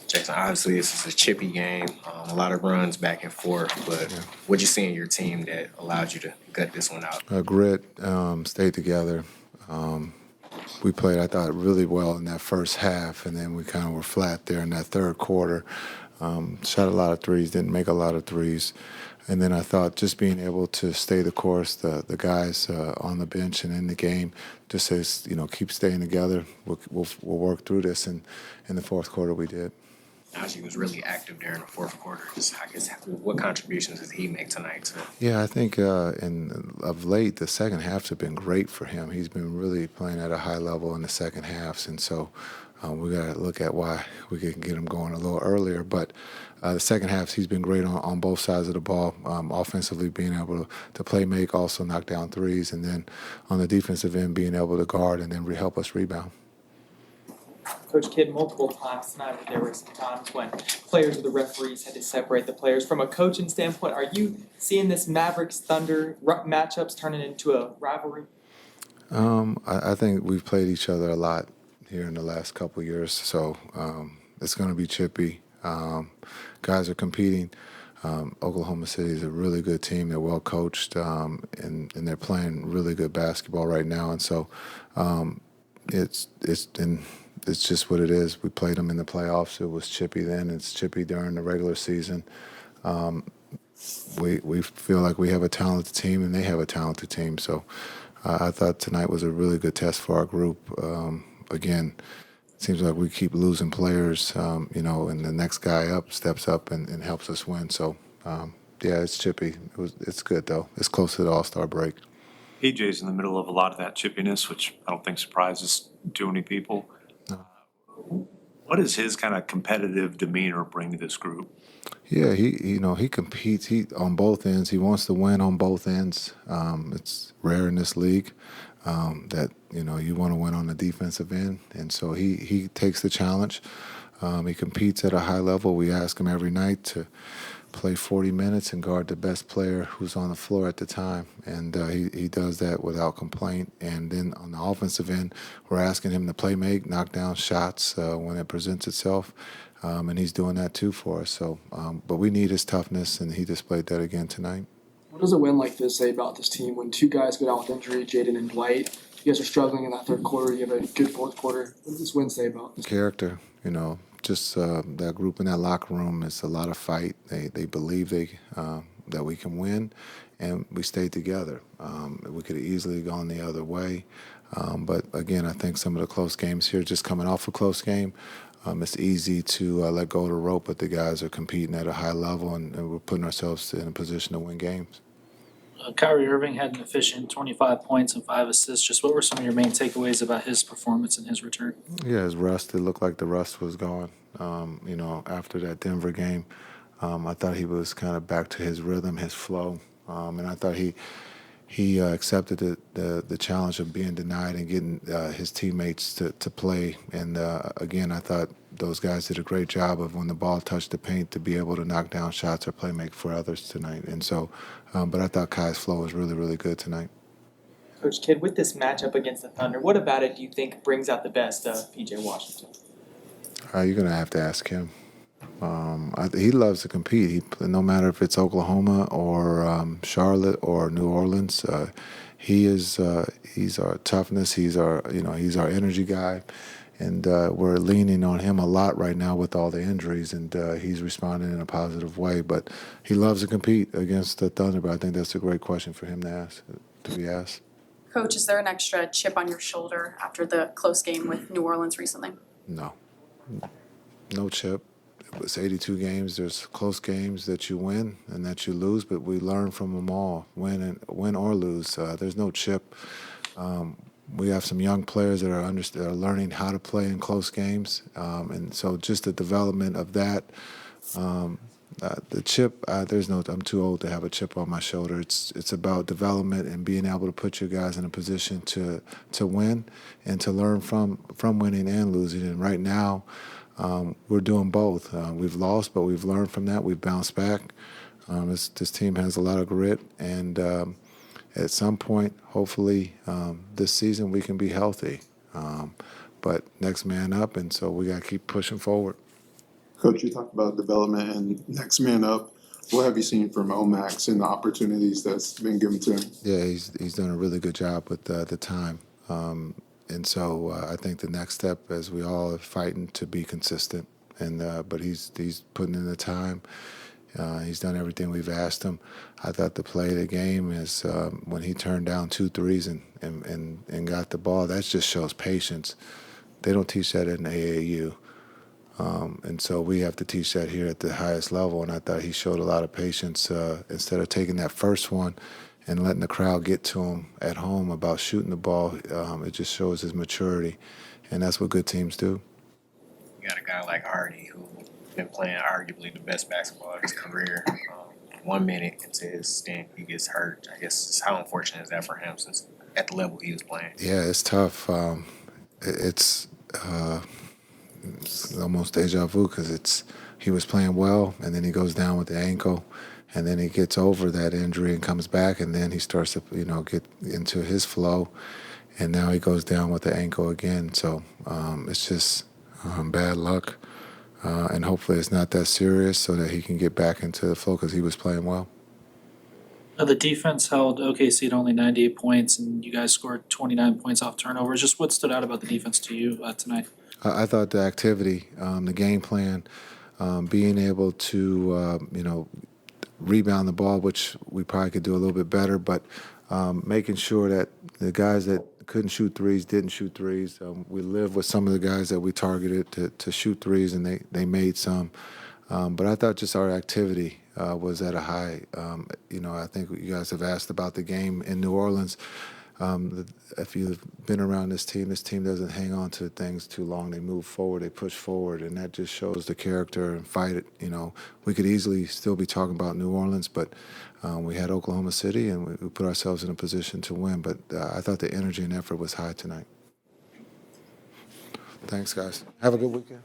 Jason, obviously this is a chippy game, a lot of runs back and forth, but what'd you see in your team that allowed you to gut this one out? Grit, stayed together. We played, I thought, really well in that first half, and then we kind of were flat there in that third quarter. Shot a lot of threes, didn't make a lot of threes. And then I thought just being able to stay the course, the guys on the bench and in the game, just says, keep staying together. We'll work through this. And in the fourth quarter, we did. Najee was really active during the fourth quarter. Just, I guess, what contributions did he make tonight? Yeah, I think of late, the second halves have been great for him. He's been really playing at a high level in the second halves. And so we got to look at why we can get him going a little earlier. But the second half, he's been great on both sides of the ball, offensively being able to play make, also knock down threes, and then on the defensive end, being able to guard and then help us rebound. Coach Kidd, multiple times tonight there were some times when players or the referees had to separate the players. From a coaching standpoint, are you seeing this Mavericks-Thunder matchups turning into a rivalry? I think we've played each other a lot here in the last couple of years, so it's going to be chippy. Guys are competing. Oklahoma City is a really good team. They're well coached, and they're playing really good basketball right now. And so it's just what it is. We played them in the playoffs. It was chippy then. It's chippy during the regular season. We feel like we have a talented team, and they have a talented team. So I thought tonight was a really good test for our group. Again, it seems like we keep losing players, and the next guy up steps up and helps us win. So, it's chippy. It's good, though. It's close to the All-Star break. PJ's in the middle of a lot of that chippiness, which I don't think surprises too many people. What does his kind of competitive demeanor bring to this group? Yeah, he competes. He on both ends. He wants to win on both ends. It's rare in this league that you want to win on the defensive end, and so he takes the challenge. He competes at a high level. We ask him every night to play 40 minutes and guard the best player who's on the floor at the time, and he does that without complaint. And then on the offensive end, we're asking him to play make, knock down shots when it presents itself. And he's doing that too for us. So, but we need his toughness, and he displayed that again tonight. What does a win like this say about this team when two guys go down with injury, Jaden and Dwight? You guys are struggling in that third quarter. You have a good fourth quarter. What does this win say about this? Character, just that group in that locker room is a lot of fight. They believe that we can win, and we stayed together. We could have easily gone the other way. But again, I think some of the close games here, just coming off a close game, it's easy to let go of the rope, but the guys are competing at a high level, and we're putting ourselves in a position to win games. Kyrie Irving had an efficient 25 points and 5 assists. Just what were some of your main takeaways about his performance and his return? Yeah, his rust, it looked like the rust was gone. After that Denver game, I thought he was kind of back to his rhythm, his flow, and I thought he accepted the challenge of being denied and getting his teammates to play. And again, I thought those guys did a great job of when the ball touched the paint to be able to knock down shots or play make for others tonight. And so, but I thought Kai's flow was really, really good tonight. Coach Kidd, with this matchup against the Thunder, what about it do you think brings out the best of P.J. Washington? You're going to have to ask him. He loves to compete. No matter if it's Oklahoma or Charlotte or New Orleans, he's our toughness. He's our energy guy, and we're leaning on him a lot right now with all the injuries, and he's responding in a positive way. But he loves to compete against the Thunder. But I think that's a great question for him to be asked. Coach, is there an extra chip on your shoulder after the close game with New Orleans recently? No chip. It's 82 games. There's close games that you win and that you lose, but we learn from them all, win or lose. There's no chip. We have some young players that are learning how to play in close games, and so just the development of that. The chip, there's no. I'm too old to have a chip on my shoulder. It's about development and being able to put your guys in a position to win and to learn from winning and losing. And right now, we're doing both. We've lost, but we've learned from that. We've bounced back. This team has a lot of grit, and at some point, hopefully, this season we can be healthy. But next man up, and so we got to keep pushing forward. Coach, you talked about development and next man up. What have you seen from Omax and the opportunities that's been given to him? Yeah, he's done a really good job with the time. And so I think the next step, as we all are fighting to be consistent, and but he's putting in the time. He's done everything we've asked him. I thought the play of the game is when he turned down 2 threes and got the ball. That just shows patience. They don't teach that in AAU. And so we have to teach that here at the highest level. And I thought he showed a lot of patience instead of taking that first one and letting the crowd get to him at home about shooting the ball. It just shows his maturity. And that's what good teams do. You got a guy like Hardy who been playing arguably the best basketball of his career. 1 minute into his stint, he gets hurt. I guess how unfortunate is that for him since at the level he was playing? Yeah, it's tough. It's almost deja vu because he was playing well, and then he goes down with the ankle, and then he gets over that injury and comes back, and then he starts to get into his flow, and now he goes down with the ankle again. So it's just bad luck, and hopefully it's not that serious so that he can get back into the flow because he was playing well. The defense held OKC to only 98 points, and you guys scored 29 points off turnovers. Just what stood out about the defense to you tonight? I thought the activity, the game plan, being able to, rebound the ball, which we probably could do a little bit better, but making sure that the guys that couldn't shoot threes didn't shoot threes. We lived with some of the guys that we targeted to shoot threes, and they made some. But I thought just our activity was at a high. I think you guys have asked about the game in New Orleans. If you've been around this team doesn't hang on to things too long. They move forward, they push forward, and that just shows the character and fight it. We could easily still be talking about New Orleans, but we had Oklahoma City, and we put ourselves in a position to win. But I thought the energy and effort was high tonight. Thanks, guys. Have a good weekend.